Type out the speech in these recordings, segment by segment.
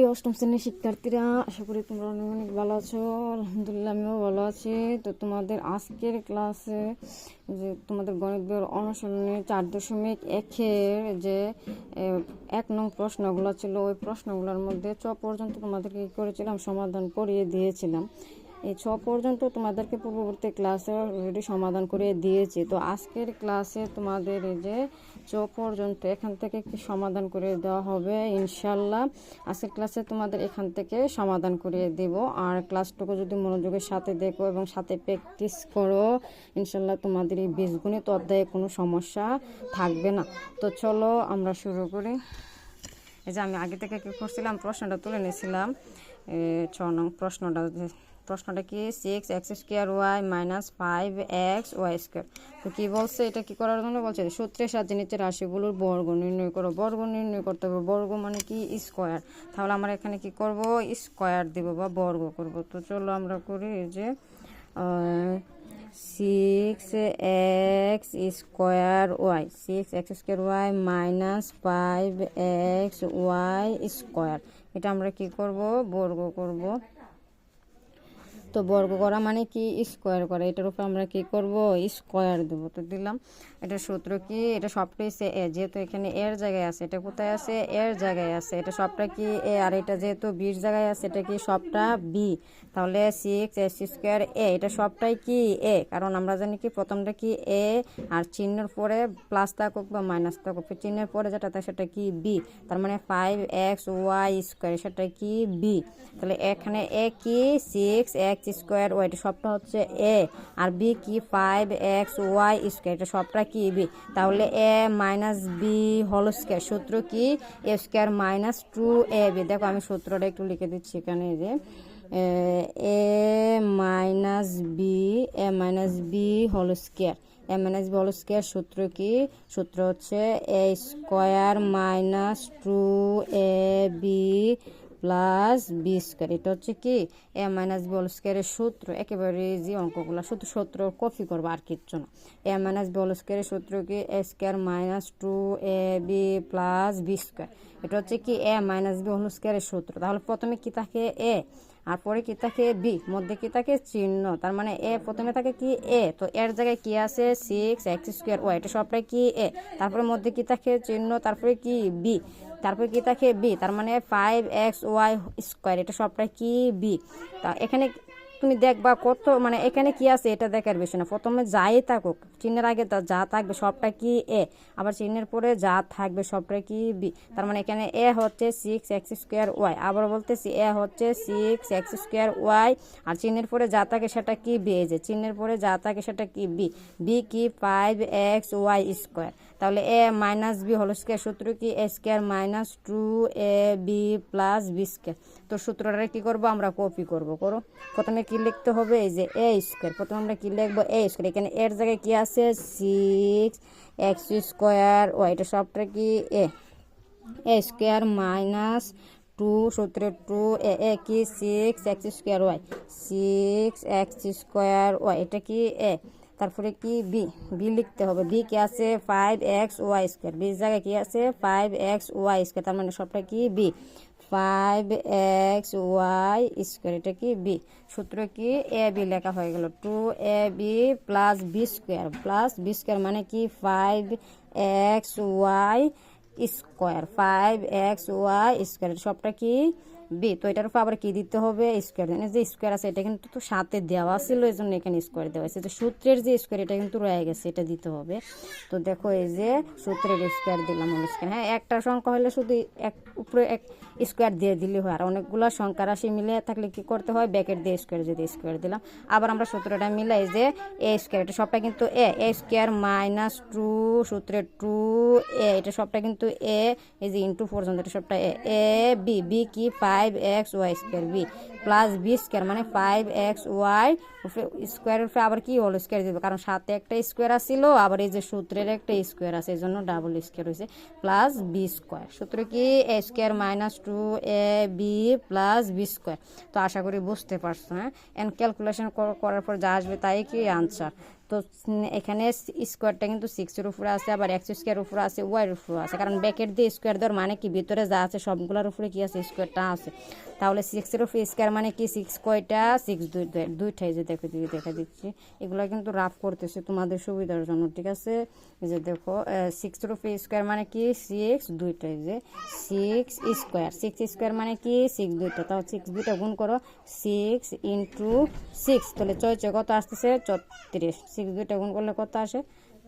প্রিয় অষ্টম শ্রেণীর শিক্ষার্থীরা, আশা করি তোমরা অনেক অনেক ভালো আছো। আলহামদুলিল্লাহ আমিও ভালো আছি। তো তোমাদের আজকের ক্লাসে যে তোমাদের গণিত বইয়ের অনুশীলনী 4.1-এর যে 1 নং প্রশ্নগুলো ছিল, ওই প্রশ্নগুলোর মধ্যে পর্যন্ত তোমাদেরকে কী করেছিলাম, সমাধান করিয়ে দিয়েছিলাম। এই পর্যন্ত তোমাদেরকে পূর্ববর্তী ক্লাসে অলরেডি সমাধান করে দিয়েছি। তো আজকের ক্লাসে তোমাদের এই যে পর্যন্ত এখান থেকে কি সমাধান করে দেওয়া হবে ইনশাল্লাহ। আজকের ক্লাসে তোমাদের এখান থেকে সমাধান করিয়ে দেব। আর ক্লাসটুকু যদি মনোযোগের সাথে দেখো এবং সাথে প্র্যাকটিস করো, ইনশাল্লাহ তোমাদের এই বীজগণিত অধ্যায়ে কোনো সমস্যা থাকবে না। তো চলো আমরা শুরু করি। এই যে আমি আগে থেকে কী করছিলাম, প্রশ্নটা তুলে নিয়েছিলাম। 6 নং প্রশ্নটা কি, 6x² - 5xy²। তো কী বলছে, এটা কি করার জন্য বলছে, সূত্রের সাহায্যে নিচের রাশিগুলোর বর্গ নির্ণয় করো। বর্গ নির্ণয় করতে হবে। বর্গ মানে কি, স্কোয়ার। তাহলে আমরা এখানে কি করব, স্কোয়ার দিব বা বর্গ করব। তো চলো আমরা করি। এই যে 6x² 6x² - 5xy²। এটা আমরা কি করব, বর্গ করব। তো বর্গ করা মানে কি, স্কোয়ার করা। এটার উপর আমরা কি করব, স্কোয়ার দেব। তো দিলাম। এটা সূত্র কি, এটা সবটাই সে এ, যেহেতু এখানে এর জায়গায় আছে, এটা কোথায় আছে, এর জায়গায় আছে। এটা সবটা কি এ, আর এটা যেহেতু বির জায়গায় আছে, এটা কি সবটা বি। তাহলে 6x² এটা সবটাই কি এ, কারণ আমরা জানি কি প্রথমটা কি এ, আর চিহ্নের পরে প্লাস থাকুক বা মাইনাস থাকুক, চিহ্নের পরে যেটা থাকে সেটা কি বি। তার মানে 5xy² সেটা কি বি। তাহলে এখানে এ কি 6x² এটা সবটা হচ্ছে এ, আর বি কি 5xy² এটা সবটা কি বি। তাহলে এ মাইনাস বি হোল স্কোয়ার, সূত্র কি a² - 2ab। দেখো আমি সূত্রটা একটু লিখে দিচ্ছি এখানে, যে এ মাইনাস বি হোল স্কোয়ার। সূত্র কি, সূত্র হচ্ছে a² - 2ab প্লাস b²। এটা হচ্ছে কি a - b² সূত্র। একেবারে ইজি অঙ্কগুলো, শুধু সূত্র কপি করবো আর কিচ্ছু না। a - b² সূত্র কি a² - 2ab প্লাস b²। এটা হচ্ছে কি a - b² সূত্র। তাহলে প্রথমে কি থাকে এ, আর পরে কি থাকে বি, মধ্যে কি থাকে চিহ্ন। তার মানে এ প্রথমে থাকে কি এ, তো এর জায়গায় কি আছে 6x² এটা সবটাই কি এ, তারপরে মধ্যে কি থাকে চিহ্ন, তারপরে কি বি, তারপরে কি থাকে বি, তার মানে 5xy² এটা সবটাই কি বি। তা এখানে তুমি দেখবা কত, মানে এখানে কি আছে এটা দেখার বিষয় না। প্রথমে যাই থাকুক, চিহ্নের আগে যা থাকবে সবটা কি এ, আবার চিহ্নের পরে যা থাকবে সবটা কি বি। তার মানে এখানে এ হচ্ছে 6x², আবার বলতেছি এ হচ্ছে 6x², আর চিহ্নের পরে যা থাকে সেটা কি বি। এই যে চিহ্নের পরে যা থাকে সেটা কি বি, বি কি 5xy²। তাহলে a - b হোল স্কোয়ার সূত্র কি a² - 2ab প্লাস b²। তো সূত্রটা কি করব, আমরা কপি করব। প্রথমে কি লিখতে হবে, এই যে a², প্রথমে আমরা কি লিখবো a²। এখানে এর জায়গায় কি আছে 6x² এটা সবটা কি a² - 2 সূত্রে 2 এ কি 6x², 6x² এটা কি এ, তারপরে কি বি লিখতে হবে। বি কি আছে 5xy², বির জায়গায় কি আছে 5xy², তার মানে সবটা কি বি 5xy² এটা কি বি। সূত্র কি এ বি লেখা হয়ে গেল। 2ab প্লাস b² মানে কি 5xy² সবটা কি বি। তো এটার উপর আবার কি দিতে হবে, স্কোয়ার। যে স্কোয়ার আছে এটা কিন্তু তো সাথে দেওয়া ছিল, এই জন্য এখানে স্কোয়ার দেওয়া হয়েছে। তো সূত্রের যে স্কোয়ার এটা কিন্তু রয়ে গেছে, এটা দিতে হবে। তো দেখো এই যে সূত্রের স্কোয়ার দিলাম, হোল স্কোয়ার। হ্যাঁ, একটা সংখ্যা হলে শুধু উপরে এক স্কোয়ার দিয়ে দিলে হয়, আর অনেকগুলো সংখ্যা রাশি মিলে থাকলে কি করতে হয়, ব্যাকেট দিয়ে স্কোয়ার দিলাম। আবার আমরা সূত্রটা মিলাই, যে a² এটা সবটা কিন্তু a² - 2 সূত্রে 2a এটা সবটা কিন্তু এ, এই যে ইন্টু পর্যন্ত এটা সবটা এ বি কি 5xy² বি প্লাস b² মানে 5xy² আবার কি হোল স্কোয়ার দিবে, কারণ সাথে একটা স্কোয়ার আসছিল, আবার এই যে সূত্রের একটা স্কোয়ার আছে, এই জন্য ডাবল স্কোয়ার হয়েছে, প্লাস b²। সূত্র কি a² - 2ab প্লাস b²। তো আশা করি বুঝতে পারছো। হ্যাঁ, এন্ড ক্যালকুলেশন করার পর যা আসবে তাই কি আনসার। তো এখানে স্কোয়ারটা কিন্তু 6-এর উপরে আছে, আবার এক্স স্কোয়ার উপরে আছে, ওয়াইয়ের উপরে আছে, কারণ ব্যাকেট দিয়ে স্কোয়ার দেওয়ার মানে কি ভিতরে যা আছে সবগুলোর উপরে কি আছে স্কোয়ারটা আছে। তাহলে 6-এর উপরে স্কোয়ার মানে কি 6 কয়টা 6 দুইটাই, যে দেখো দেখা দিচ্ছি, এগুলো কিন্তু রাফ করতেছে তোমাদের সুবিধার জন্য, ঠিক আছে। এই যে দেখো 6-এর উপরে স্কোয়ার মানে কি 6 দুইটাই, যে 6 স্কোয়ার মানে কি 6 দুইটা, তাও 6 দুইটা গুণ করো 6 ইন্টু 6, তাহলে 6 কত আসতেছে 34, 6 দুইটা গুণ করলে কত আসে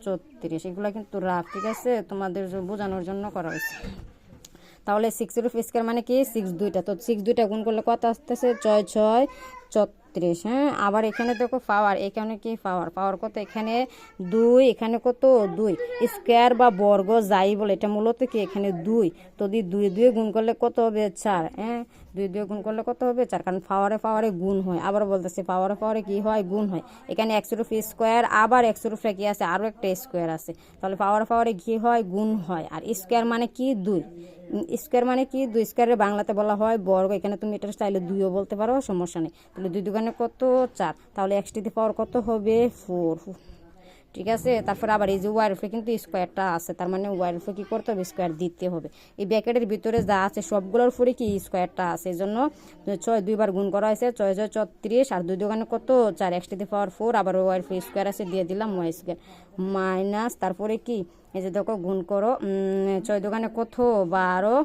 34। এগুলো কিন্তু রাফ, ঠিক আছে, তোমাদের বোঝানোর জন্য করা হয়েছে। তাহলে 6-এর উপর স্কোয়ার মানে কি 6 দুইটা, তো 6 দুইটা গুণ করলে কত আসতেছে 6 36। হ্যাঁ, আবার এখানে দেখো পাওয়ার, এখানে কি পাওয়ার কত, এখানে 2, এখানে কত 2, স্কোয়ার বা বর্গ যাই বলে এটা মূলত কি এখানে 2, তো 2 গুণ করলে কত হবে 4। হ্যাঁ, 2 গুণ করলে কত হবে 4, কারণ পাওয়ারে গুণ হয়। আবার বলতেছে পাওয়ারে কি হয় গুণ হয়। এখানে x-এর উপর স্কোয়ার, আবার x-এর উপরে কি আছে আরও একটা স্কোয়ার আছে, তাহলে পাওয়ারে কি হয় গুণ হয়। আর স্কোয়ার মানে কি 2, স্কোয়ার মানে কি 2, স্কোয়ারের বাংলাতে বলা হয় বর্গ। এখানে তুমি এটা চাইলে 2ও বলতে পারো, সমস্যা নেই। তাহলে 2 দুগুণে কত 4, তাহলে x-টি পাওয়ার কত হবে 4, ঠিক আছে। তারপর আবার এই যে ওয়াইয়ের উপরে কিন্তু স্কোয়ারটা আছে, তার মানে ওয়াইয়ের উপরে কি করতে হবে স্কোয়ার দিতে হবে। এই ব্র্যাকেটের ভিতরে যা আছে সবগুলোর উপরে কি স্কোয়ারটা আছে, এই জন্য 6 দুইবার গুণ করা হয়েছে, 6 36, আর 2 দুগুণে কত 4, x-টি পাওয়ার 4, আবার ওয়াইয়ের উপরে স্কোয়ার আছে দিয়ে দিলাম ওয়াই স্কোয়ার মাইনাস, তারপরে কি এই যে দেখো গুণ করো 6 দুগুণে কত 12,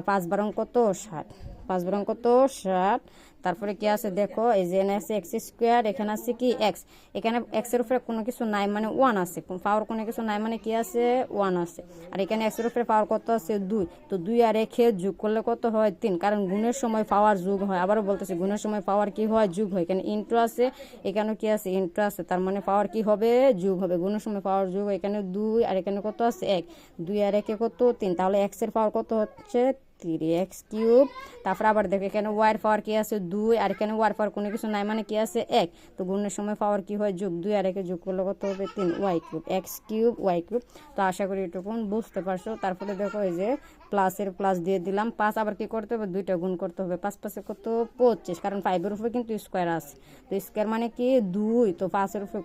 5 বারং কত 60, 5 বারং কত 60। তারপরে কি আছে দেখো, এই যে এখানে আছে এক্স স্কোয়ার, এখানে আছে কি এক্স, এখানে এক্সের উপরে কোনো কিছু নাই মানে 1 আছে, পাওয়ার কোনো কিছু নাই মানে কি আছে 1 আছে। আর এখানে এক্সের উপরে পাওয়ার কত আছে 2, তো 2 আর 1 যোগ করলে কত হয় 3, কারণ গুণের সময় পাওয়ার যোগ হয়। আবারও বলতেছি গুণের সময় পাওয়ার কি হয় যোগ হয়। এখানে ইন্টু আছে, এখানে কি আছে ইন্টু আছে, তার মানে পাওয়ার কি হবে যোগ হবে। গুণের সময় পাওয়ার যোগ, এখানে 2 আর এখানে কত আছে 1, 2 আর 1 কত 3, তাহলে এক্সের পাওয়ার কত হচ্ছে 3x কিউব। তারপর আবার দেখো এখানে ওয়াইয়ের পাওয়ার কি আছে 2, আর এখানে ওয়াইয়ের পাওয়ার কোনো কিছু নাই মানে কি আছে 1, তো গুণের সময় পাওয়ার কি হয় যোগ, 2 আর 1 যোগ করলে কত হবে 3 y cube, x cube y cube. তো আশা করি এটুকুন বুঝতে পারছো। তারপরে দেখো এই যে প্লাসের প্লাস দিয়ে দিলাম, 5 আবার কি করতে হবে 2টা গুণ করতে হবে, 5 5 কত 25, কারণ 5-এর উপরে কিন্তু স্কোয়ার আছে, তো স্কোয়ার মানে কি 2, তো 5-এর উপরে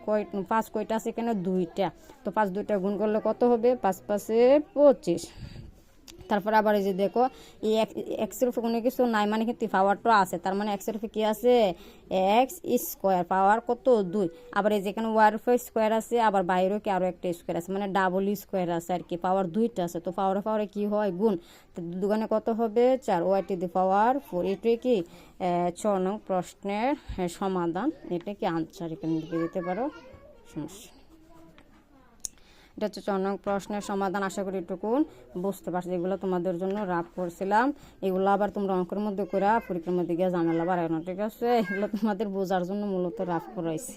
5 কয়টা আছে এখানে 2টা, তো 5 2টা গুণ করলে কত হবে 5 5 25। তারপর আবার এই যে দেখো এই এক্সের উপরে কোনো কিছু নাই মানে কিন্তু পাওয়ারটা আছে, তার মানে এক্সের উপরে কি আছে এক্স স্কোয়ার, পাওয়ার কত 2। আবার এই যেখানে ওয়ার উপরে স্কোয়ার আছে, আবার বাইরেও কি আরও একটা স্কোয়ার আছে, মানে ডাবল স্কোয়ার আছে আর কি, পাওয়ার 2টা আছে, তো পাওয়ারে কি হয় গুণ, তো দুগুণে কত হবে 4 ওয়াই টু দি পাওয়ার 4। এটাই কি 6 নং প্রশ্নের সমাধান, এটা কি আনসার এখানে লিখে দিতে পারো, সমস্যা। এটা হচ্ছে 4 নং প্রশ্নের সমাধান। আশা করি এটুকুন বুঝতে পারছি। এগুলো তোমাদের জন্য রাফ করছিলাম, এগুলো আবার তোমরা অঙ্কের মধ্যে করে পরীক্ষার মধ্যে গিয়ে ঝামেলা বাড়ায় না, ঠিক আছে। এগুলো তোমাদের বোঝার জন্য মূলত রাফ করাইছি।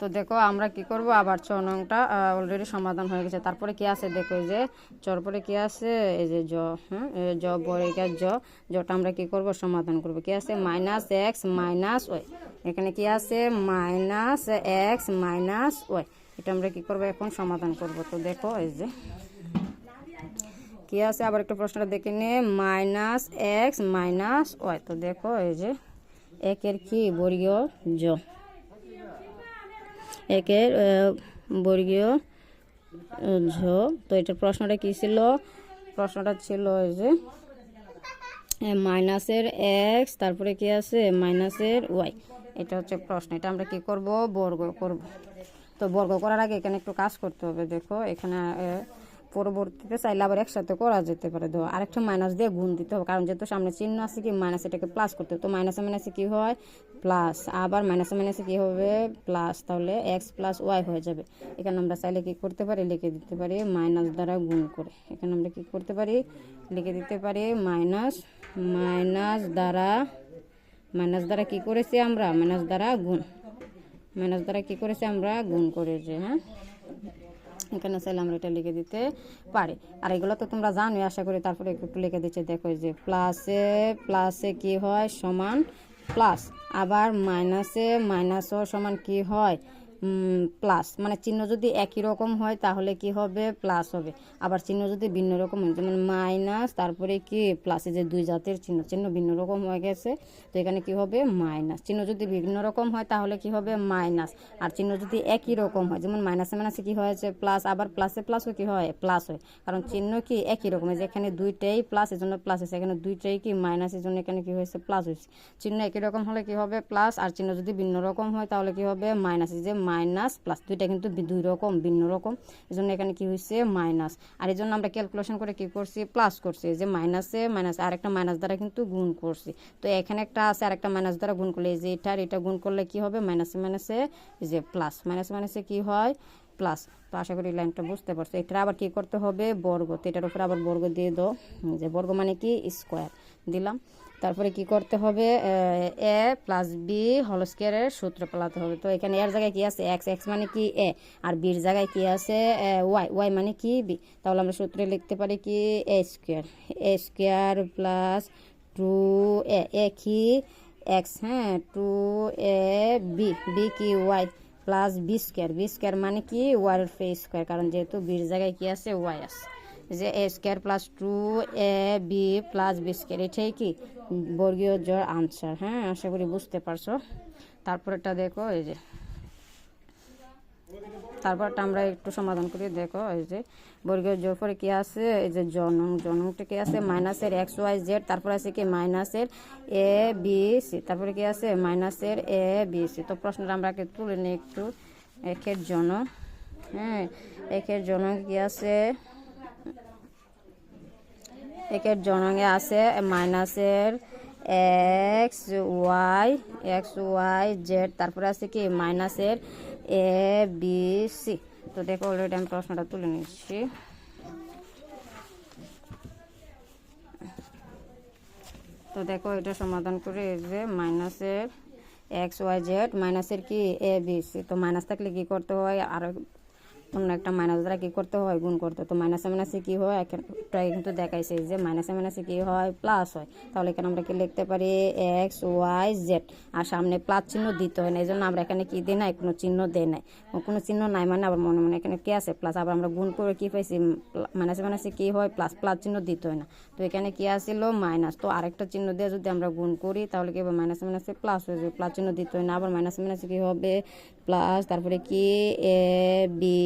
তো দেখো আমরা কি করব, আবার 6 নংটা অলরেডি সমাধান হয়ে গেছে। তারপরে কি আছে দেখো, এই যে চর পরে কি আছে এই যে জ, হ্যাঁ জ বর্গের জটা আমরা কি করব সমাধান করব। কি আছে মাইনাস এক্স মাইনাস ওয়াই, এখানে কি আছে মাইনাস এক্স মাইনাস ওয়াই, এটা আমরা কি করব এখন সমাধান করব। তো দেখো এই যে কি আছে, আবার একটু প্রশ্নটা দেখে নিয়ে মাইনাস এক্স মাইনাস ওয়াই। তো দেখো এই যে একের কি বর্গীয় জ, একের বর্গীয় ঝ। তো এটার প্রশ্নটা কি ছিল, প্রশ্নটা ছিল এই যে মাইনাসের এক্স তারপরে কি আছে মাইনাসের ওয়াই, এটা হচ্ছে প্রশ্ন। এটা আমরা কি করব বর্গ করব। তো বর্গ করার আগে এখানে একটু কাজ করতে হবে। দেখো এখানে পরবর্তীতে চাইলে আবার একসাথে করা যেতে পারে, ধরো আরেকটা মাইনাস দিয়ে গুণ দিতে হবে, কারণ যেহেতু সামনে চিহ্ন আছে কি মাইনাস, এটাকে প্লাস করতে হবে। তো মাইনাসে মাইনাসে কি হয় প্লাস, আবার মাইনাসে মাইনাসে কি হবে প্লাস, তাহলে এক্স প্লাস ওয়াই হয়ে যাবে। এখানে আমরা চাইলে কি করতে পারি লিখে দিতে পারি মাইনাস দ্বারা গুণ করে, এখানে আমরা কি করতে পারি লিখে দিতে পারি মাইনাস দ্বারা কি করেছি আমরা মাইনাস দ্বারা কি করেছি আমরা গুণ করেছি। হ্যাঁ এখানে চাইলে আমরা এটা লিখে দিতে পারি। আর এগুলো তো তোমরা জানোই আশা করি, তারপরে একটু লিখে দিচ্ছে। দেখো যে প্লাসে কি হয় সমান প্লাস, আবার মাইনাসও সমান কি হয় প্লাস, মানে চিহ্ন যদি একই রকম হয় তাহলে কি হবে, প্লাস হবে। আবার চিহ্ন যদি ভিন্ন রকম হয়, যেমন মাইনাস তারপরে কি প্লাস, এই যে দুই জাতের চিহ্ন, চিহ্ন ভিন্ন রকম হয়ে গেছে, তো এখানে কি হবে, মাইনাস। চিহ্ন যদি ভিন্ন রকম হয় তাহলে কি হবে, মাইনাস। আর চিহ্ন যদি একই রকম হয়, যেমন মাইনাসে মাইনাসে কি হয়েছে, প্লাস, আবার প্লাসে প্লাসও কি হয়, প্লাস হয়। কারণ চিহ্ন কি একই রকম, যেখানে দুইটাই প্লাস এজন্য প্লাস হয়েছে, এখানে দুইটাই কি মাইনাস এজন্য এখানে কি হয়েছে, প্লাস হয়েছে। চিহ্ন একই রকম হলে কি হবে, প্লাস, আর চিহ্ন যদি ভিন্ন রকম হয় তাহলে কি হবে, মাইনাস। এই যে মাইনাস প্লাস, দুইটা কিন্তু দুই রকম ভিন্ন রকম, এজন্য এখানে কি হয়েছে, মাইনাস। আর এই জন্য আমরা ক্যালকুলেশন করে কি করছি, প্লাস করছি। যে মাইনাসে মাইনাস আর একটা মাইনাস দ্বারা কিন্তু গুণ করছি, তো এখানে একটা আছে আর একটা মাইনাস দ্বারা গুণ করলে, এই যে এটা গুণ করলে কি হবে, মাইনাসে মাইনাসে এই যে প্লাস, মাইনাসে মাইনাসে কি হয়, প্লাস। তো আশা করি লাইনটা বুঝতে পারছো। এটা আবার কি করতে হবে, বর্গ, তো এটার উপরে আবার বর্গ দিয়ে দাও, যে বর্গ মানে কি স্কোয়ার দিলাম। তারপরে কি করতে হবে, এ প্লাস বি হোল স্কোয়ারের সূত্র পালাতে হবে। তো এখানে এর জায়গায় কি আছে, এক্স, এক্স মানে কি এ, আর বির জায়গায় কি আছে ওয়াই, ওয়াই মানে কি বি। তাহলে আমরা সূত্রে লিখতে পারি কি, এ স্কোয়ার প্লাস 2a, এ কি এক্স, হ্যাঁ, 2a বি, বি কি ওয়াই, প্লাস বি স্কোয়ার মানে কি ওয়াই এর স্কোয়ার, কারণ যেহেতু বির জায়গায় কি আছে, ওয়াই আছে। যে এ square plus 2ab plus B square, এটাই কি বর্গীয় জোড় আনসার। হ্যাঁ, আশা করি বুঝতে পারছো। তারপরটা দেখো, এই যে তারপরটা আমরা একটু সমাধান করি। দেখো এই যে বর্গীয় জোড় পরে কি আছে, এই যে জনংটা কি আছে, মাইনাসের এক্স ওয়াই জেড, তারপর আছে কি মাইনাসের এ বি সি, তারপরে কি আছে মাইনাসের এ বি সি। তো প্রশ্নটা আমরা তুলে নিই একটু। একের জনক, হ্যাঁ, একের জনক কি আছে, একের জনকে আছে মাইনাসের এক্স ওয়াই জেড, তারপরে আছে কি মাইনাসের এ বি সি। তো দেখো অলরেডি আমি প্রশ্নটা তুলে নিচ্ছি। তো দেখো এটা সমাধান করে, এই যে মাইনাসের এক্স ওয়াই জেড, মাইনাসের কি এ বি সি। তো মাইনাস থাকলে কি করতে হয়, আর অন্য একটা মাইনাস দ্বারা কি করতে হয়, গুণ করতে। তো মাইনাসে মাইনাসে কি হয়, একটাই কিন্তু দেখাইছে যে মাইনাসে মাইনাসে কি হয়, প্লাস হয়। তাহলে এখানে আমরা কি লিখতে পারি, এক্স ওয়াই জেড, আর সামনে প্লাস চিহ্ন দিতে হয় না, এই জন্য আমরা এখানে কি দিই নাই, কোনো চিহ্ন দেয় নাই। কোনো চিহ্ন নাই মানে আবার মনে মনে এখানে কি আছে, প্লাস। আবার আমরা গুণ করে কি পাইছি, মাইনাসে মাইনাসে কি হয়, প্লাস, প্লাস চিহ্ন দিতে হয় না। তো এখানে কি আসছিল, মাইনাস। তো আরেকটা চিহ্ন দিয়ে যদি আমরা গুণ করি তাহলে কি হবে, মাইনাসে মাইনাসে প্লাস হয়ে যাবে, প্লাস চিহ্ন দিতে হয় না। আবার মাইনাসে মাইনাসে কি হবে, প্লাস, তারপরে কি এ বি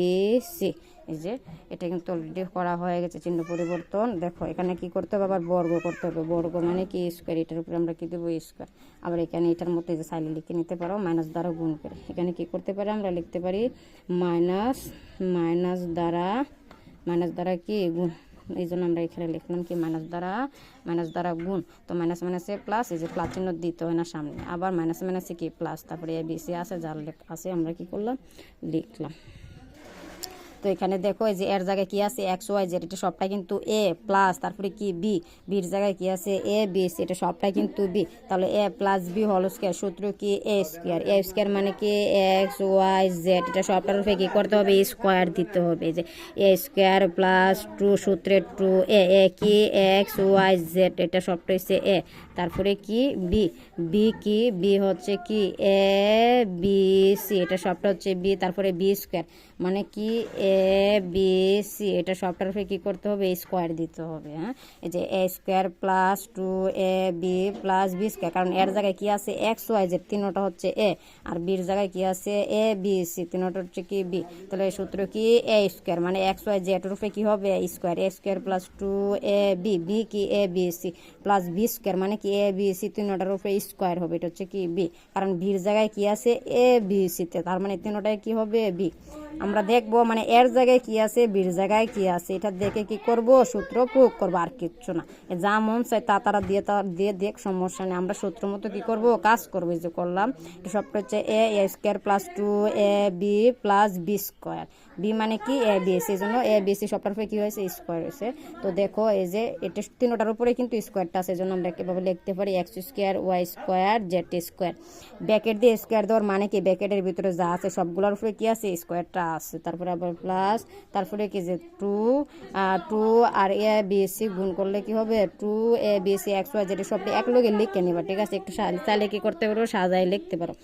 সি। এই যে এটা কিন্তু অলরেডি করা হয়ে গেছে, চিহ্ন পরিবর্তন। দেখো এখানে কি করতে হবে, আবার বর্গ করতে হবে। বর্গ মানে কি স্কোয়ার, এটার উপরে আমরা কি দেবো, স্কোয়ার। আবার এখানে এটার মধ্যে যে সাইলে লিখে নিতে পারো, মাইনাস দ্বারা গুণ করে। এখানে কি করতে পারি, আমরা লিখতে পারি মাইনাস দ্বারা কি গুণ। এই জন্য আমরা এখানে লিখলাম কি মাইনাস দ্বারা গুণ। তো মাইনাস মাইনাসে প্লাস, এই যে প্লাস চিহ্ন দিতে হয় না সামনে। আবার মাইনাস মাইনাসে কি প্লাস, তারপরে এ বি সি আছে, যার আছে আমরা কি করলাম, লিখলাম। তো এখানে দেখো এই যে এর জায়গায় কি আছে, এক্স ওয়াই জেড, এটা সবটাই কিন্তু এ, প্লাস তারপরে কি বি, বির জায়গায় কি আছে এ বি সি, এটা সবটাই কিন্তু বি। তাহলে এ প্লাস বি হোল স্কোয়ার, সূত্র কি এ স্কোয়ার মানে কি এক্স ওয়াই জেড, এটা সবটার উপরে কি করতে হবে, স্কোয়ার দিতে হবে। যে এ স্কোয়ার প্লাস 2 সূত্রে 2 এ কি এক্স ওয়াই জেড, এটা সবটা হচ্ছে এ, তারপরে কি বি কি বি হচ্ছে কি এ বি সি, এটা সবটা হচ্ছে বি, তারপরে বি স্কোয়ার মানে কি এ বি সি, এটা সবটার উপরে কি করতে হবে, স্কোয়ার দিতে হবে। হ্যাঁ, এই যে এ square plus 2 a b plus B square, কারণ এর জায়গায় কি আছে এক্স ওয়াই জেড, তিনটা হচ্ছে এ, আর বির জায়গায় কি আছে এ বি সি, তিনটা হচ্ছে কি বি। তাহলে সূত্র কি এ স্কোয়ার মানে এক্স ওয়াই জেড এর উপরে কি হবে, square. A square plus 2 a b কি a b c plus B square মানে কি এ বি সি, তিনটার উপরে স্কোয়ার হবে, এটা হচ্ছে কি বি, কারণ বির জায়গায় কি আছে এ বি সিতে, তার মানে তিনটায় কি হবে, বি। আমরা দেখবো মানে এর জায়গায় কি আছে, বির জায়গায় কি আছে, এটা দেখে কি করব, সূত্র প্রয়োগ করবো, আর কিচ্ছু না। যা মন চাই তারা দিয়ে দেখ, সমস্যা নেই। আমরা সূত্র মতো কি করব, কাজ করবো। এই যে করলাম, এটা সবটা হচ্ছে a square plus 2 a b plus B square, b মানে কি এ বি, সেই জন্য এ বি সি সবটার উপরে কি হয়েছে, স্কোয়ার হয়েছে। তো দেখো এই যে এটা তিনটার উপরে কিন্তু স্কোয়ারটা আছে, এই জন্য আমরা কিভাবে লিখতে পারি, x square y square z square. Bracket দিয়ে স্কোয়ার দেওয়ার মানে কি, ব্যাকেটের ভিতরে যা আছে সবগুলোর উপরে কি আছে, স্কোয়ারটা আছে, তারপরে আবার প্লাস, তারপরে কি যে 2 আর এ বি সি গুণ করলে কি হবে 2 ABC XY যেটা সব এক লগে লিখে নিবা, ঠিক আছে? একটু চাইলে কি করতে পারো, সাজাই লিখতে পারো।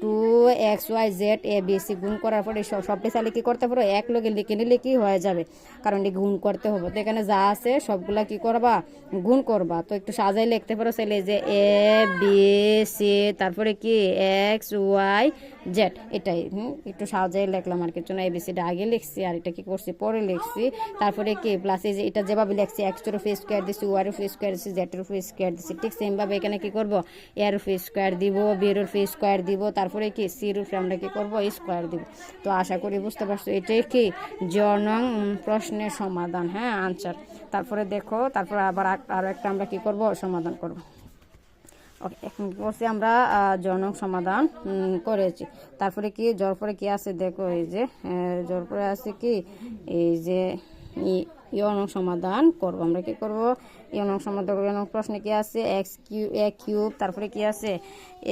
2XYZ ABC গুণ করার পরে সবটি চাইলে কি করতে পারো, এক লগে লিখে নিলে কি হয়ে যাবে, কারণ এই গুণ করতে হবে। তো এখানে যা আছে সবগুলা কি করবা, গুণ করবা। তো একটু সাজাই লিখতে পারো চাইলে যে ABC, তারপরে কি XYZ, এটাই একটু সাজাই লিখলাম আর কিছু না। ABCটা আগে লিখছি আর এটা কি করছি, পরে লিখছি। তারপরে কি প্লাস এই যে এটা যেভাবে লিখছি, X এর উপর স্কয়ার দিছি, Y এর উপর স্কয়ার দিছি, Z এর উপর স্কয়ার দিছি, ঠিক সেম ভাবে এখানে কি করব, A এর উপর স্কয়ার দিব, B এর উপর স্কয়ার দিব, তারপরে কি C এর উপর আমরা কি করব, স্কয়ার দিব। তো আশা করি বুঝতে পারছো এটাই কি জ নং প্রশ্নের সমাধান, হ্যাঁ, আনসার। তারপরে দেখো, তারপরে আবার আরো একটা আমরা কি করব, সমাধান করব। ওকে, এখন করছি আমরা জনক সমাধান করেছি। তারপরে কি জোর পরে কি আছে দেখো, এই যে জোর পরে আছে কি, এই যে ইয়নক সমাধান করব। আমরা কি করব, ইয়নক সমাধান করব। ইয়নক প্রশ্নে কি আছে, এ কিউব, তারপরে কি আছে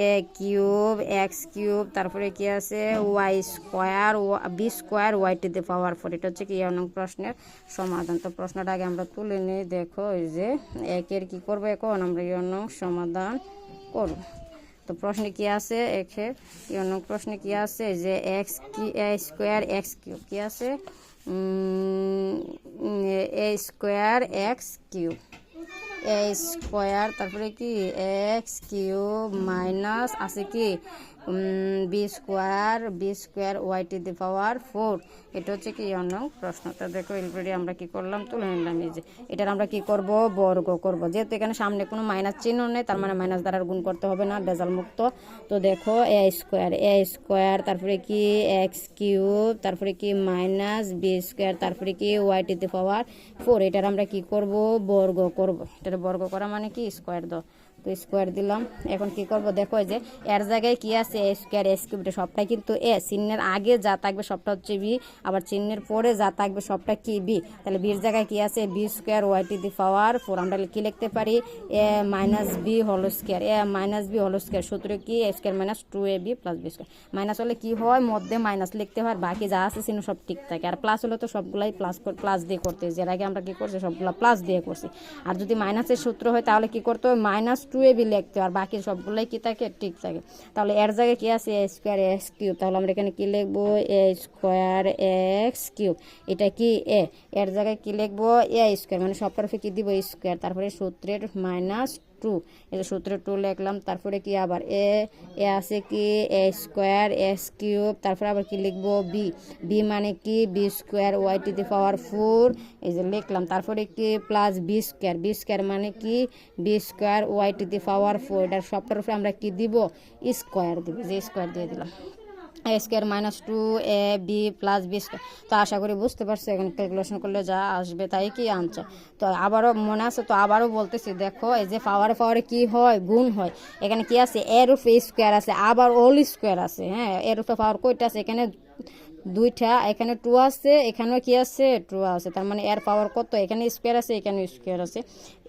এ কিউব, এক্স কিউব, তারপরে কি আছে y square, b square, Y to the power 4। এটা হচ্ছে কি ইয়নক প্রশ্নের সমাধান। তো প্রশ্নটা আগে আমরা তুলে নিই। দেখো এই যে একের কি করবো, এখন আমরা ইয়নক সমাধান করব। তো প্রশ্নে কি আছে, একের ইয়নক প্রশ্নে কি আছে যে এক্স কি এ স্কোয়ার এক্স কিউব, কি আছে a square x cube, a square, তারপরে কি এক্স কিউব মাইনাস আছে কি B square Y to the power 4। এটা হচ্ছে কি অন্য প্রশ্নটা। দেখো অলরেডি আমরা কি করলাম, তুলে নিলাম। এই যে এটার আমরা কি করব, বর্গ করব। যেহেতু এখানে সামনে কোনো মাইনাস চিহ্ন নেই, তার মানে মাইনাস দ্বারা গুণ করতে হবে না, বেজাল মুক্ত। তো দেখো এ স্কোয়ার, তারপরে কি এক্স কিউব, তারপরে কি মাইনাস বি স্কোয়ার, তারপরে কি ওয়াই টু দি পাওয়ার 4। এটার আমরা কি করব, বর্গ করব। এটার বর্গ করা মানে কি স্কোয়ার দাও, তো স্কোয়ার দিলাম। এখন কি করব, দেখো যে এর জায়গায় কি আছে এ স্কোয়ার এস কিউব, সবটাই কিন্তু এ, চিহ্নের আগে যা থাকবে সবটা হচ্ছে বি, আবার চিহ্নের পরে যা থাকবে সবটা কি বি। তাহলে বির জায়গায় কি আছে B square Y to the power 4। আমরা কি লিখতে পারি, A minus B whole square, A minus B whole square, সূত্র কি এ square minus 2ab plus B square. Minus হলে কি হয়, মধ্যে মাইনাস লিখতে হয়, বাকি যা আছে চিহ্ন সব ঠিক থাকে। আর প্লাস হলে তো সবগুলাই প্লাস দিয়ে করতে, এর আগে আমরা কি করছি সবগুলা প্লাস দিয়ে করছি। আর যদি মাইনাসের সূত্র হয় তাহলে কি করতে হয়, মাইনাস 2ab লিখতে হয়, আর বাকি সবগুলাই কি থাকে, ঠিক থাকে। তাহলে এর জায়গায় কি আছে এ স্কোয়ার এক্স কিউব, তাহলে আমরা এখানে কি লিখবো, এ স্কোয়ার এক্স কিউব। এটা কি এ, এর জায়গায় কি লিখবো, এ স্কোয়ার, মানে সব তরফে কি দিব স্কোয়ার, তারপরে সূত্রের মাইনাস 2, এটা সূত্রে 2 লিখলাম। তারপরে কি আবার এ আছে কি এ স্কোয়ার এক্স কিউব, তারপরে আবার কি লিখবো বি মানে কি B square Y to the power 4, এই যে লিখলাম। তারপরে কি প্লাস বি স্কোয়ার মানে কি B square Y to the power 4। এটার সবটার উপরে আমরা কি দিব, স্কোয়ার দিব, যে স্কোয়ার দিয়ে দিলাম। A square minus 2ab plus B square. তো আশা করি বুঝতে পারছো, এখানে ক্যালকুলেশন করলে যা আসবে তাই কি আনসার। তো আবারও মনে আছে, তো আবারও বলতেছি, দেখো এই যে পাওয়ারে কি হয়, গুণ হয়। এখানে কি আছে এর উপরে স্কোয়ার আছে, আবার হোল স্কোয়ার আছে, হ্যাঁ, এর উপরে পাওয়ার কয়টা আছে, এখানে দুইটা, এখানে 2 আছে, এখানেও কি আছে 2 আছে। তার মানে এর পাওয়ার কত, এখানে স্কোয়ার আছে, এখানে স্কোয়ার আছে,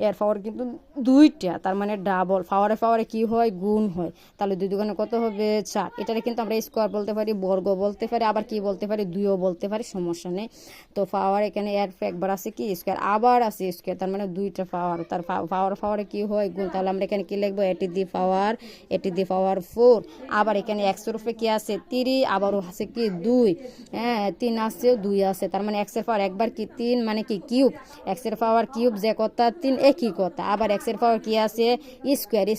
এর পাওয়ার কিন্তু দুইটা, তার মানে ডাবল। পাওয়ারে কি হয়, গুণ হয়। তাহলে 2 দুগুণে কত হবে 4। এটারে কিন্তু আমরা স্কোয়ার বলতে পারি, বর্গ বলতে পারি, আবার কি বলতে পারি, 2ও বলতে পারি, সমস্যা নেই। তো পাওয়ার এখানে এর একবার আছে কি স্কোয়ার, আবার আছে স্কোয়ার, তার মানে দুইটা পাওয়ার, তার পাওয়ারে কি হয়, গুণ। তাহলে আমরা এখানে কি লিখবো, এ টু দি পাওয়ার 4। আবার এখানে এক্স এর উপরে কি আছে 3, আবারও আছে কি 2, হ্যাঁ 3 আছে 2 আছে, তার মানে এক্স এর পাওয়ার একবার কি 3 মানে কি কিউব, এক্স এর পাওয়ার কিউব যে কথা 3 একই কথা। আবার এক্স এর পাওয়ার কি আছে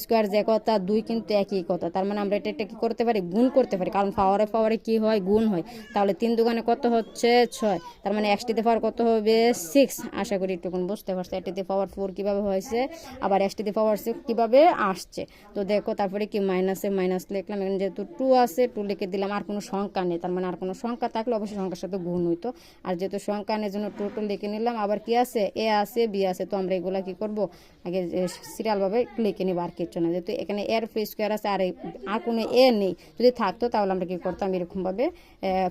স্কোয়ার যে কথা 2 কিন্তু একই কথা। তার মানে আমরা এটা কি করতে পারি, গুণ করতে পারি, কারণ পাওয়ারে কি হয়, গুণ হয়। তাহলে 3 দুগুণে কত হচ্ছে 6, তার মানে এক্স টু দি পাওয়ার কত হবে 6। আশা করি একটুকুন বুঝতে পারছো এ টু দি পাওয়ার 4 কিভাবে হয়েছে, আবার এক্স টু দি পাওয়ার 6 কিভাবে আসছে। তো দেখো তারপরে কি মাইনাসে মাইনাস লিখলাম, এখানে যেহেতু 2 আছে 2 লিখে দিলাম, আর কোনো সংখ্যা নেই, তার মানে আর কোনো সংখ্যা থাকলে অবশ্যই সংখ্যার সাথে গুণ হইতো। আর যেহেতু সংখ্যা নেই জন্য 2 লিখে নিলাম। আবার কি আছে এ আছে বি আছে, তো আমরা এগুলা কি করব, আগে সিরিয়ালভাবে লিখে নিব, আর কিছু না। যেহেতু এখানে এর স্কোয়ার আছে আর কোনো এ নেই, যদি থাকতো তাহলে আমরা কি করতাম, এরকমভাবে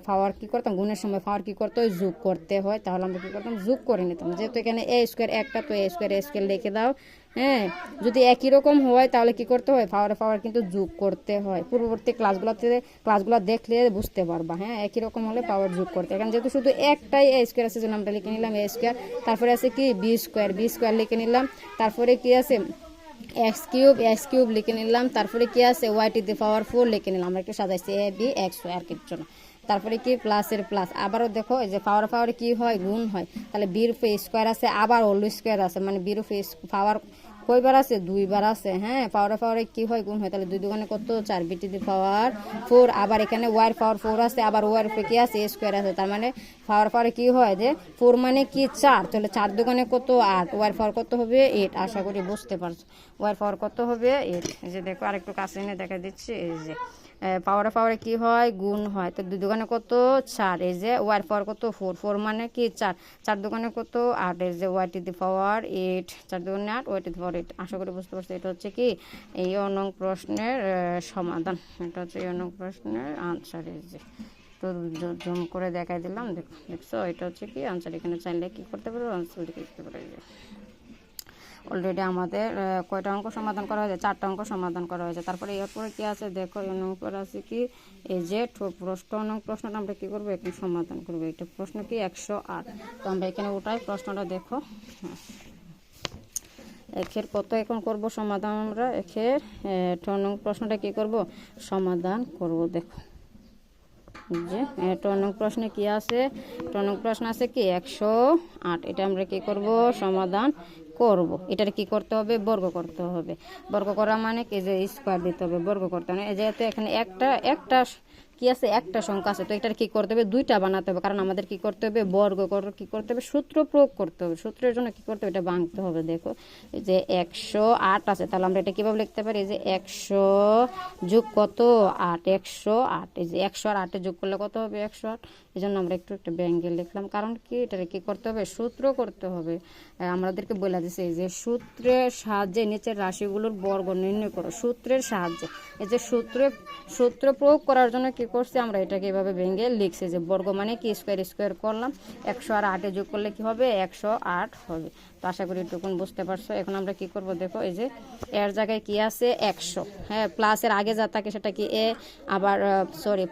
পাওয়ার কি করতাম, গুণের সময় পাওয়ার কি করতে হয়, যোগ করতে হয়, তাহলে আমরা কি করতাম, যোগ করে নিতাম। যেহেতু এখানে এ স্কোয়ার একটা, তো এ স্কোয়ার লিখে দাও, হ্যাঁ, যদি একই রকম হয় তাহলে কি করতে হয়, পাওয়ার কিন্তু যোগ করতে হয়। পূর্ববর্তী ক্লাসগুলো দেখলে বুঝতে পারবা। হ্যাঁ, একই রকম হলে পাওয়ার যোগ করতে, এখানে যেহেতু শুধু একটাই এ স্কোয়ার আছে, জন্য আমরা লিখে নিলাম এ স্কোয়ার। তারপরে আছে কি বি স্কোয়ার লিখে নিলাম। তারপরে কি আছে এক্স কিউব লিখে নিলাম। তারপরে কি আছে y⁴ লিখে নিলাম। আমরা একটু সাজাইছি এ বি এক্স ওয়াই আর কিছু না। তারপরে কি প্লাসের প্লাস, আবারও দেখো এই যে পাওয়ার কি হয়, গুণ হয়। তাহলে বির উপরে স্কোয়ার আছে, আবার হোল স্কোয়ার আছে, মানে বির উপরে পাওয়ার কয়বার আছে, 2বার আছে। হ্যাঁ, পাওয়ারে কি হয়, গুণ হয়। তাহলে 2 দুগুণে কত, 4, b⁴ 4। আবার এখানে ওয়ার পাওয়ার 4 আছে, আবার ওয়ার উপরে কি আছে, স্কোয়ার আছে। তার মানে পাওয়ারে কি হয় যে 4 মানে কি 4, তাহলে 4 দুগুণে কত, 8। ওয়ার পাওয়ার কত হবে, 8। আশা করি বুঝতে পারছো ওয়ার পাওয়ার কত হবে, 8। এই যে দেখো আরেকটু কাছে এনে দেখা দিচ্ছি। এই যে পাওয়ারে কি হয়, গুণ হয়। তো 2 দুগুণে কত, 4। এই যে ওয়ার পাওয়ার কত, 4 মানে কি 4 দুগুণে কত, 8। এই যে y⁴ 8, 4 দুগুণে 8, y⁴ 8। আশা করি বুঝতে পারছি। এটা হচ্ছে কি এই নং প্রশ্নের সমাধান। এটা হচ্ছে এই নং প্রশ্নের আনসার। এই যে তো জুম করে দেখাই দিলাম, দেখছো এটা হচ্ছে কি আনসার। এখানে চাইলে কি করতে পারো, আনসার লিখতে পারো। অলরেডি আমাদের কয়টা অঙ্ক সমাধান করা হয়েছে, 4টা অঙ্ক সমাধান করা হয়েছে। তারপরে এরপরে কি আছে দেখো, এই নম্বর আছে কি এই যে প্রশ্নটা আমরা কি করবো, এখন সমাধান করবো। এটা প্রশ্ন কি 108। তো আমরা এখানে ওটাই প্রশ্নটা দেখো। একের কত এখন করব সমাধান, আমরা একের প্রশ্নটা কি করব, সমাধান করব। দেখো যে প্রশ্নে কি আছে, প্রশ্ন আছে কি 108। এটা আমরা কি করব, সমাধান করব। এটার কি করতে হবে, বর্গ করতে হবে। বর্গ করা মানে কি যে স্কোয়ার দিতে হবে, বর্গ করতে হবে। যেহেতু এখানে একটা কি আছে, একটা সংখ্যা আছে, তো এটার কি করতে হবে, 2টা বানাতে হবে। কারণ আমাদের কি করতে হবে, কি করতে হবে, সূত্র প্রয়োগ করতে হবে। সূত্রের জন্য কি করতে হবে, এটা ভাঙতে হবে। দেখো এই যে 108 আছে, তাহলে আমরা এটা কিভাবে লিখতে পারি, যে 100 যোগ কত, 8, 108। এই যে 100 আর 8 যোগ করলে কত হবে, 108। এই জন্য আমরা একটু ব্যঙ্গে লিখলাম। কারণ কি এটা কি করতে হবে, সূত্র করতে হবে। আমাদেরকে বলে দিচ্ছে যে সূত্রের সাহায্যে নিচের রাশিগুলোর বর্গ নির্ণয় করো। সূত্রের সাহায্যে, এই যে সূত্র প্রয়োগ করার জন্য কি করছি, আমরা এটাকে এভাবে ভেঙে লিখছি যে বর্গ মানে কি স্কোয়ার করলাম। 100 আর 8 যোগ করলে কি হবে, 108 হবে। তো আশা করি এটুকুন বুঝতে পারছো। এখন আমরা কি করব, দেখো এই যে এর জায়গায় কি আছে 100। হ্যাঁ, প্লাসের আগে যা থাকে সেটা কি এ, আবার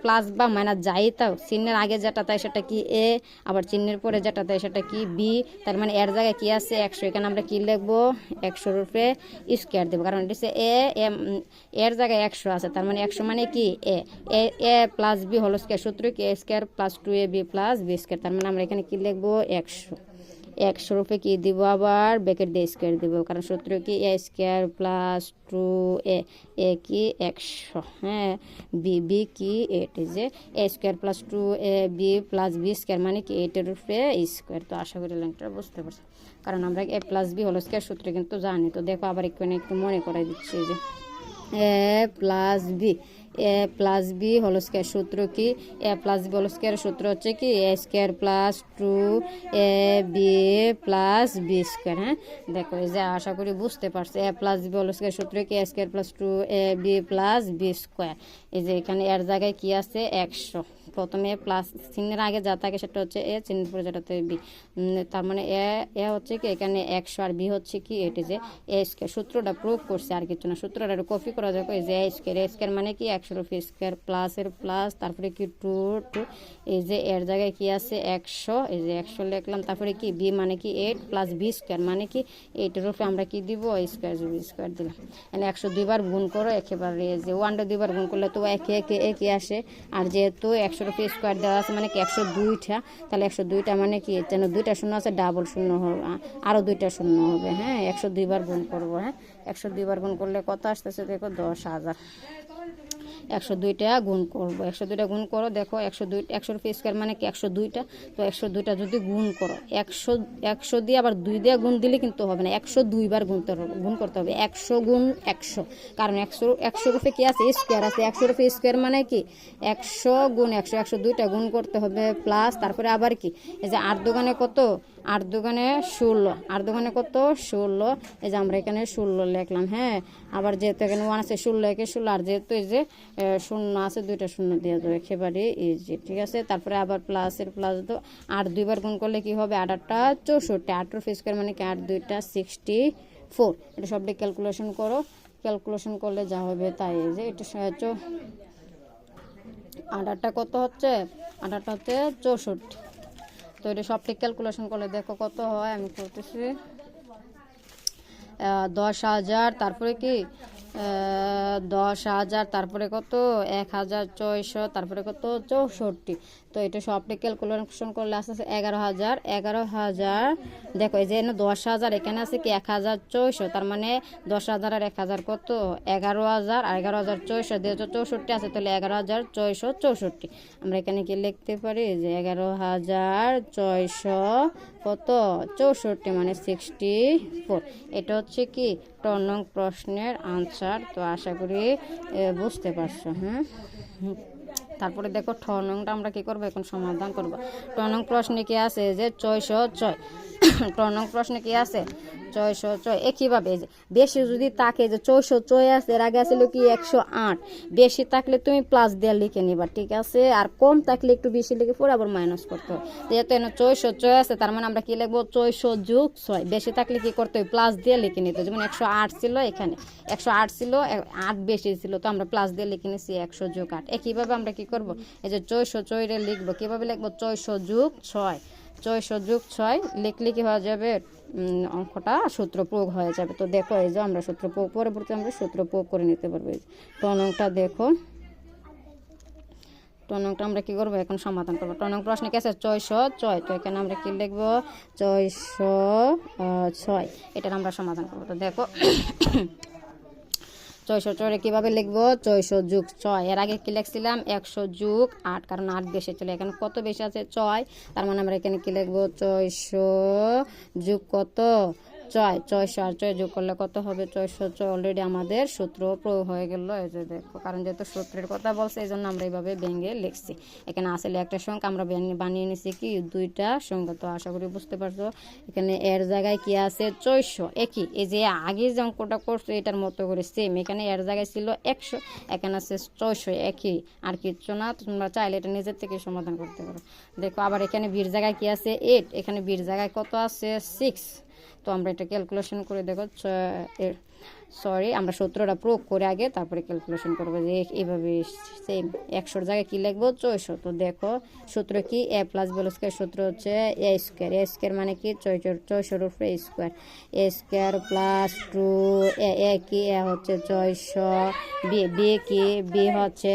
প্লাস বা মাইনাস যাই তাও চিহ্নের আগে যেটা তাই সেটা কি এ, আবার চিহ্নের পরে যেটা তাই সেটা কি বি। তার মানে এর জায়গায় কি আছে 100। এখানে আমরা কি লিখবো, 100 রূপে স্কোয়ার দেবো। কারণ এটা হচ্ছে এর জায়গায় 100 আছে, তার মানে 100 মানে কি A plus B whole square. সূত্র কি এ square plus 2ab plus B square. তার মানে আমরা এখানে কি লিখবো, 100 রূপে কি দিব, আবার ব্র্যাকেট দিয়ে স্কোয়ার দিব। কারণ সূত্র কি এ স্কোয়ার প্লাস 2a, এ কি 100, হ্যাঁ, বি কি 8। যে এ square plus 2ab plus B square মানে কি 8 এর রূপে স্কোয়ার। তো আশা করি লাইনটা বুঝতে পারছি, কারণ আমরা এ প্লাস বি হোল স্কোয়ার সূত্র কিন্তু জানি। তো দেখো আবার একটু মনে করাই দিচ্ছি, যে A plus B whole square সূত্র কি, A plus B whole square সূত্র হচ্ছে কি এ square plus 2ab plus B square. হ্যাঁ, দেখো এই যে আশা করি বুঝতে পারছে, A plus B whole square সূত্র কি এ square plus 2ab plus B square. এই যে এখানে এর জায়গায় কি আছে 100। প্রথমে প্লাস চিহ্নের আগে যা থাকে সেটা হচ্ছে এ, চিহ্নের পরে যেটাতে বি। তার মানে এ হচ্ছে কি এখানে 100 আর বি হচ্ছে কি এটি যে এ স্কোয়ার। সূত্রটা প্রয়োগ করছে আর কিছু না, সূত্রটা কপি করা যাবে। এই যে এ স্কোয়ার মানে কি 100 স্কোয়ার প্লাসের প্লাস, তারপরে কি 2 এই যে এর জায়গায় কি আছে 100। এই যে 100 লিখলাম। তারপরে কি বি মানে কি 8 প্লাস বি স্কোয়ার মানে কি 8 এর উপরে আমরা কি দিব, স্কোয়ার দিলাম। মানে 100 2বার গুণ করো একেবারে, যে 1 2বার গুণ করলে তো একই আসে। আর যেহেতু 100 স্কোয়ার দেওয়া আছে মানে কি 102টা, তাহলে 102টা মানে কি যেন 2টা শূন্য আছে, ডাবল শূন্য হবে, আরও 2টা শূন্য হবে। হ্যাঁ, 102বার গুণ করবো। হ্যাঁ, 102বার গুণ করলে কত আসতেছে দেখো, 10,000। 102টা গুণ করবো, 102টা গুণ করো। দেখো 100 স্কোয়ার মানে কি 102টা। তো 102টা যদি গুণ করো, 100 দিয়ে আবার 2 দিয়ে গুণ দিলে কিন্তু হবে না, 102বার গুণ করতে হবে। 100 গুণ 100, কারণ 100 রূপে কি আছে, স্কোয়ার আছে। 100 রূপে স্কোয়ার মানে কি 100 গুণ 100, 102টা গুণ করতে হবে প্লাস, তারপরে আবার কি এই যে 8 দুগুণে কত, 8 দুগুণে 16, 8 দুগুণে কত 16। এই যে আমরা এখানে 16 লিখলাম। হ্যাঁ, আবার যেহেতু এখানে 1 আছে, 16 একে 16, আর যেহেতু এই যে শূন্য আছে, 2টা শূন্য দিয়ে দেবো একেবারে ইজি। ঠিক আছে, তারপরে আবার প্লাসের প্লাস তো 8 2বার গুণ করলে কি হবে, 8 8টা 64, 8 স্কোয়ার মানে কি 8 2টা 64। 4। এটা সবটা ক্যালকুলেশন করো, ক্যালকুলেশন করলে যা হবে তাই। এই যে এটা 8 কত হচ্ছে, 8 হচ্ছে 64। তো এটা সবটা ক্যালকুলেশন করলে দেখো কত হয়। আমি করতেছি 10,000, তারপরে কি 10,000, তারপরে কত 1,600, তারপরে কত 64। তো এটা সবটা ক্যালকুলেশন করলে আসতে 11,000। 11,000 দেখো এই যে 10,000, এখানে আছে কি 1,600, তার মানে 10,000 আর 1,000 কত 11,000, আর 11,600 যেহেতু 64 আছে তাহলে 11,664। আমরা এখানে কি লিখতে পারি যে 11,600 কত 64 মানে 64। এটা হচ্ছে কি 2 নং প্রশ্নের আনসার। তো আশা করি বুঝতে পারছো। হ্যাঁ, তারপরে দেখো 6 নংটা আমরা কি করবো এখন সমাধান করব। 2 নং প্রশ্নে কি আছে যে 606। 2 নং প্রশ্নে কি আছে 606। একইভাবে বেশি যদি থাকে যে 606 আছে, এর আগে আসলে কি 108, বেশি থাকলে তুমি প্লাস দিয়ে লিখে নিবা, ঠিক আছে। আর কম থাকলে একটু বেশি লিখে পরে আবার মাইনাস করতে হয়। যেহেতু এখানে 606 আছে তার মানে আমরা কি লিখবো 600 যোগ 6। বেশি থাকলে কি করতে হয় প্লাস দিয়ে লিখে নিতে। যেমন 108 ছিল, এখানে 108 ছিল, 8 বেশি ছিল, তো আমরা প্লাস দিয়ে লিখে নিছি 100 যোগ 8। একইভাবে আমরা কি করব এই যে 606 লিখবো, কিভাবে লিখবো 600 যোগ 6। 600 যোগ 6 লিখলে কি হয়ে যাবে অঙ্কটা সূত্র প্রয়োগ হয়ে যাবে। তো দেখো এই যে আমরা সূত্র প্রয়োগ, পরবর্তী আমরা সূত্র প্রয়োগ করে নিতে পারবো। এই 2 নংটা দেখো, 2 নংটা আমরা কি করবো এখন সমাধান করবো। 2 নং প্রশ্নে কি আছে 606। তো এখানে আমরা কি লিখবো 606, এটার আমরা সমাধান করবো। তো দেখো 606 কিভাবে লিখবো 600 যোগ 6। এর আগে কি লিখছিলাম 100 যোগ 8, কারণ 8 বেশি ছিল, এখানে কত বেশি আছে 6, তার মানে আমরা এখানে কি লিখবো 600 যোগ কত 6। 600 আর 6 যোগ করলে কত হবে 606। অলরেডি আমাদের সূত্র প্রয়োগ হয়ে গেল। এই যে দেখো, কারণ যেহেতু সূত্রের কথা বলছে এই জন্য আমরা এইভাবে ভেঙে লিখছি। এখানে আসলে একটা সংখ্যা আমরা বানিয়ে নিছি কি 2টা সংখ্যা। তো আশা করি বুঝতে পারছো। এখানে এর জায়গায় কি আছে 600, একই এই যে আগে যে অঙ্কটা করছো এটার মতো করে সেম। এখানে এর জায়গায় ছিল 100, এখানে আছে 600, একই, আর কিচ্ছু না। তোমরা চাইলে এটা নিজের থেকে সমাধান করতে পারো। দেখো আবার এখানে বির জায়গায় কি আছে 8, এখানে বির জায়গায় কত আছে 6। তো আমরা এটা ক্যালকুলেশন করে দেখো, সরি আমরা সূত্রটা প্রয়োগ করে আগে তারপরে ক্যালকুলেশন করবো যে এইভাবে সেম 100 জায়গায় কি লিখবো 600। তো দেখো সূত্র কি a প্লাস বি স্কয়ার, সূত্র হচ্ছে a স্কয়ার। a স্কয়ার মানে কি 600 উপরে square, a square plus 2 a কি a হচ্ছে 600, b কি b হচ্ছে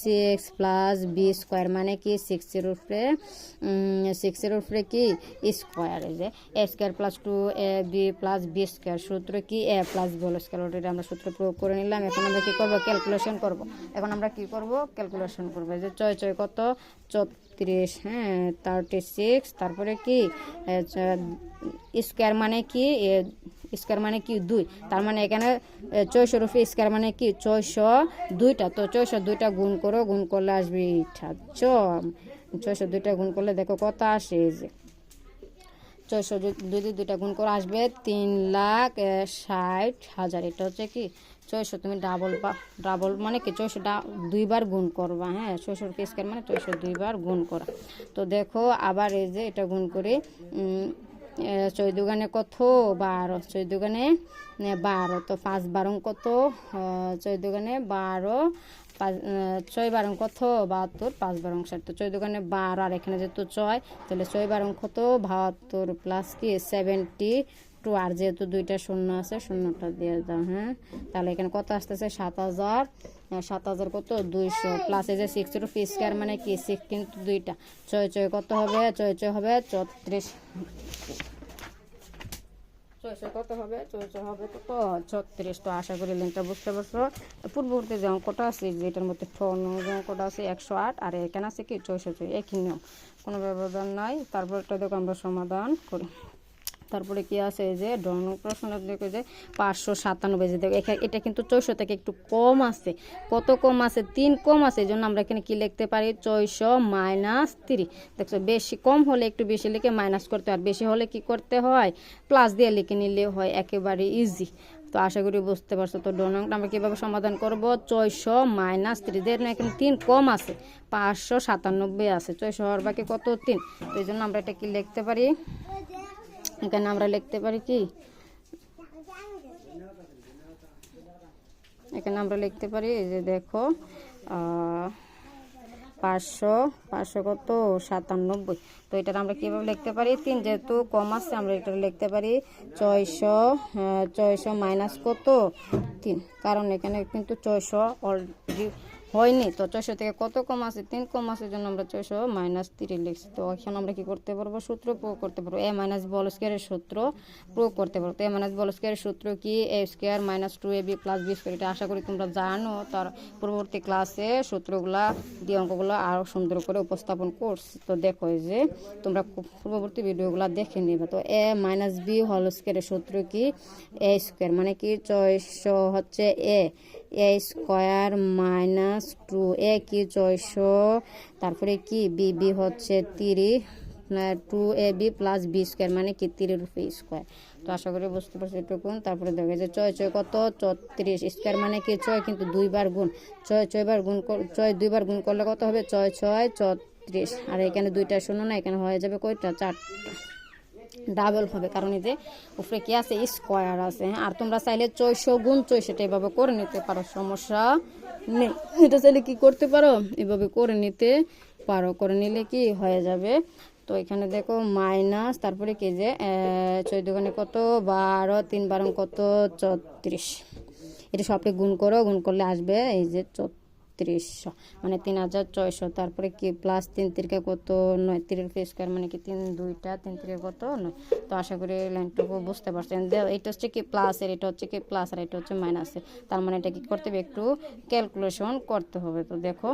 6 প্লাস b স্কয়ার মানে কি 6 এর উপরে কি স্কয়ার। এই যে a square plus 2ab plus b square, সূত্র কি a plus b square. Already আমরা সূত্র প্রয়োগ করে নিলাম। এখন আমরা কি করব ক্যালকুলেশন করব। এখন আমরা কি করব ক্যালকুলেশন করব। যে 6 কত 34, হ্যাঁ 36, তারপরে কি স্কয়ার মানে কি স্কয়ার মানে কি 2, তার মানে এখানে 600 উপরে স্কয়ার মানে কি 602টা। তো 602টা গুণ করো, গুণ করলে আসবে 602টা গুণ করলে দেখো কত আসে। এই যে 600 দুইটা গুণ করে আসবে 3,60,000। এটা হচ্ছে কি 600, তুমি ডাবল মানে কি 600 দুইবার গুণ করবা। হ্যাঁ 600 স্কয়ার মানে 600 দুইবার গুণ করা। তো দেখো আবার এই যে এটা গুণ করে 4 দুগুণে কত 12, 4 দুগুণে 12, তো 5 12 কত 4 দুগুণে 12, 6 12 কত 72, 5 12 60। তো 4 দুগুণে 12, আর এখানে যেহেতু 6 তাহলে 6 12 কত 72 প্লাস কি 72, আর যেহেতু 2টা শূন্য আছে শূন্যটা দিয়ে দাও। হ্যাঁ তাহলে এখানে কত আসতেছে 7,000 কত 200, প্লাস এই যে 6 এর স্কয়ার মানে কি 6 কিন্তু 2টা, 6 কত হবে 6 হবে 34, 6 কত হবে 6 হবে কত 36। তো আশা করি লিঙ্কটা বুঝতে পারছো। পূর্ববর্তী যে অঙ্কটা আছে যেটার মধ্যে অঙ্কটা আছে 108, আর এখানে আছে কি 600, একই নিয়ম, কোনো ব্যবধান নাই। তারপর এটা দেখো আমরা সমাধান করি। তারপরে কি আছে এই যে ডন প্রশ্ন দেখো যে 597, যে দেখো এটা কিন্তু 600 থেকে একটু কম আছে। কত কম আছে 3 কম আছে, এই জন্য আমরা এখানে কি লিখতে পারি 600 মাইনাস 3। দেখছো বেশি কম হলে একটু বেশি লিখে মাইনাস করতে হয়, আর বেশি হলে কি করতে হয় প্লাস দিয়ে লিখে নিলে হয়, একেবারে ইজি। তো আশা করি বুঝতে পারছো। তো ডন আমরা কীভাবে সমাধান করব 600 মাইনাস 3, যেহেতু এখানে 3 কম আছে 597 আছে, 600 হওয়ার বাকি কত 3। তো এই জন্য আমরা এটা কি লিখতে পারি, এখানে আমরা লিখতে পারি কি এখানে আমরা লিখতে পারি এই যে দেখো 500 500 কত 97। তো এটা আমরা কিভাবে লিখতে পারি, 3 যেহেতু কম আছে আমরা এটা লিখতে পারি 600 মাইনাস কত 3, কারণ এখানে কিন্তু 600 অলরেডি হয়নি। তো 600 থেকে কত কম আছে, 3 কম আছে, জন্য আমরা 600 মাইনাস 3 লিখছি। তো এখন আমরা কি করতে পারবো, সূত্র প্রয়োগ করতে পারবো, এ মাইনাস বল স্কোয়ারের সূত্র প্রয়োগ করতে পারবো। তো এ মাইনাস বল স্কোয়ারের সূত্র কি, এ square minus 2ab plus B square. এটা আশা করি তোমরা জানো, তার পরবর্তী ক্লাসে সূত্রগুলা দিয়ে অঙ্কগুলো আরও সুন্দর করে উপস্থাপন করছি। তো দেখো এই যে তোমরা পূর্ববর্তী ভিডিওগুলো দেখে নেবে। তো এ মাইনাস বি হোল স্কোয়ারের সূত্র কি, এ স্কোয়ার মানে কি 600 হচ্ছে এ স্কোয়ার মাইনাস 2, এ কি 600, তারপরে কি বি হচ্ছে 3, 2ab প্লাস বি স্কোয়ার মানে কি 3 স্কোয়ার। তো আশা করি বুঝতে পারছি এটুকুন। তারপরে দেখো যে 6 কত 34 স্কোয়ার মানে কি 6 কিন্তু 2 বার গুণ, 6 বার গুণ 6 2 বার গুণ করলে কত হবে 6 34। আর এখানে 2টা শূন্য না, এখানে হয়ে যাবে কয়টা 4টা, ডাবল হবে, কারণ এই যে উপরে কি আছে স্কোয়ার আছে। হ্যাঁ, আর তোমরা চাইলে 600 গুণ 64 এভাবে করে নিতে পারো, সমস্যা নেই। এটা চাইলে কি করতে পারো, এভাবে করে নিতে পারো, করে নিলে কি হয়ে যাবে। তো এখানে দেখো মাইনাস, তারপরে কি যে 14 কত 12, 3 12 কত 34। এটা সবকে গুণ করো, গুণ করলে আসবে এই যে 3400 মানে 3600। তারপরে কি প্লাস 3 3 কত 9, 3 স্কোয়ার মানে কি 3 2টা 3 3 কত 9। তো আশা করি লাইনটুকু বুঝতে পারছেন। এটা হচ্ছে কি প্লাসের, এটা হচ্ছে কি প্লাস, আর এটা হচ্ছে মাইনাসের। তার মানে এটা কি করতে হবে, একটু ক্যালকুলেশন করতে হবে। তো দেখো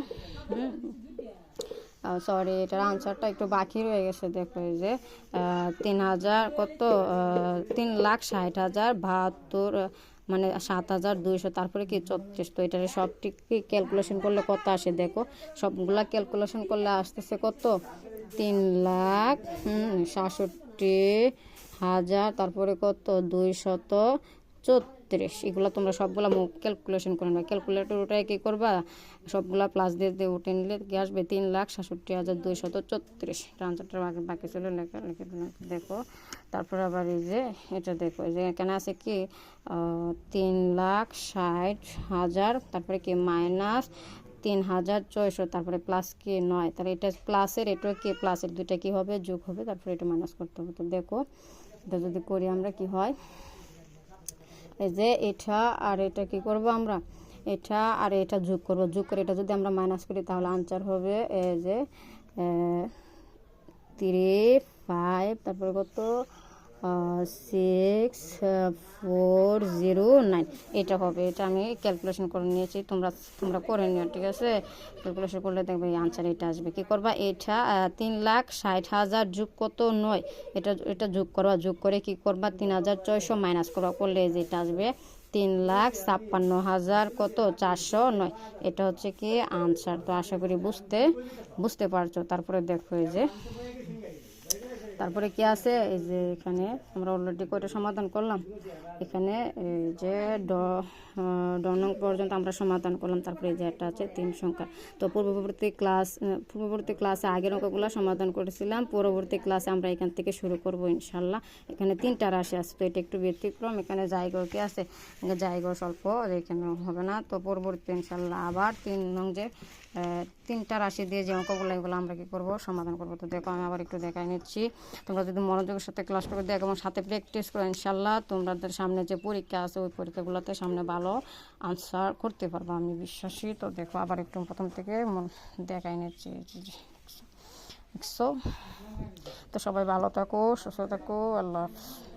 সরি, এটার আনসারটা একটু বাকি রয়ে গেছে। দেখো এই যে 3000 কত 3,60,072 মানে 7200, তারপরে কি 34। তো এটার সব ঠিক ক্যালকুলেশন করলে কত আসে, দেখো সবগুলা ক্যালকুলেশন করলে আসতেছে কত 3,66,000, তারপরে কত 234। এগুলো তোমরা সবগুলা ক্যালকুলেশন করে নেবে। ক্যালকুলেটর ওটাই কি করবা, সবগুলা প্লাস দিয়ে দিয়ে উঠে নিলে কি আসবে 3,66,234। ট্রান্সফারটা বাকি ছিল লেখা লিখে দিলাম। দেখো তারপর আবার এই যে এটা দেখো, এই যে এখানে আছে কি 3,60,000, তারপরে কি মাইনাস 3,600, তারপরে প্লাস কি 9। তাহলে এটা প্লাসের, এটা কি প্লাসের, দুইটা কি হবে যোগ হবে, তারপরে এটা মাইনাস করতে হবে। তো দেখো এটা যদি করি আমরা কি হয়, এই যে এটা আর এটা কি করব আমরা, এটা আর এটা যোগ করব, যোগ করে এটা যদি আমরা মাইনাস করি তাহলে আনসার হবে এই যে 3,5, তারপরে কত 6,4,0,9 এটা হবে। এটা আমি ক্যালকুলেশন করে নিয়েছি, তোমরা করে নিও, ঠিক আছে। ক্যালকুলেশন করলে দেখবে এই আনসার এটা আসবে। কি করবা, এটা 3,60,000 যোগ কত 9, এটা যোগ করবা, যোগ করে কি করবা 3,600 মাইনাস করবা, করলে যেটা আসবে 3,56,000 কত 409। এটা হচ্ছে কি আনসার। তো আশা করি বুঝতে পারছো। তারপরে দেখো এই যে তারপরে কি আছে, এই যে এখানে আমরা অলরেডি কয়টা সমাধান করলাম, এখানে এই যে নং পর্যন্ত আমরা সমাধান করলাম। তারপরে এই যে একটা আছে 3 সংখ্যা। তো পূর্ববর্তী ক্লাসে আগের অঙ্কগুলো সমাধান করেছিলাম, পরবর্তী ক্লাসে আমরা এখান থেকে শুরু করব ইনশাল্লাহ। এখানে 3টা রাশি আছে, তো এটা একটু ব্যতিক্রম। এখানে জায়গা কি আছে, জায়গা স্বল্প, এখানে হবে না। তো পরবর্তী ইনশাল্লাহ আবার 3 নং যে 3টা রাশি দিয়ে যে অঙ্কগুলো, এগুলো আমরা কি করব সমাধান করব। তো দেখো আমি আবার একটু দেখাই নিচ্ছি। তোমরা যদি মনোযোগের সাথে ক্লাস করে দেখো এবং সাথে প্র্যাকটিস করো, ইনশাল্লাহ তোমাদের সামনে যে পরীক্ষা আছে ওই পরীক্ষাগুলোতে সামনে ভালো আনসার করতে পারবো, আমি বিশ্বাসী। তো দেখো আবার একটু প্রথম থেকে দেখাই নিচ্ছি। তো সবাই ভালো থাকো, সুস্থ থাকো, আল্লাহ হাফেজ।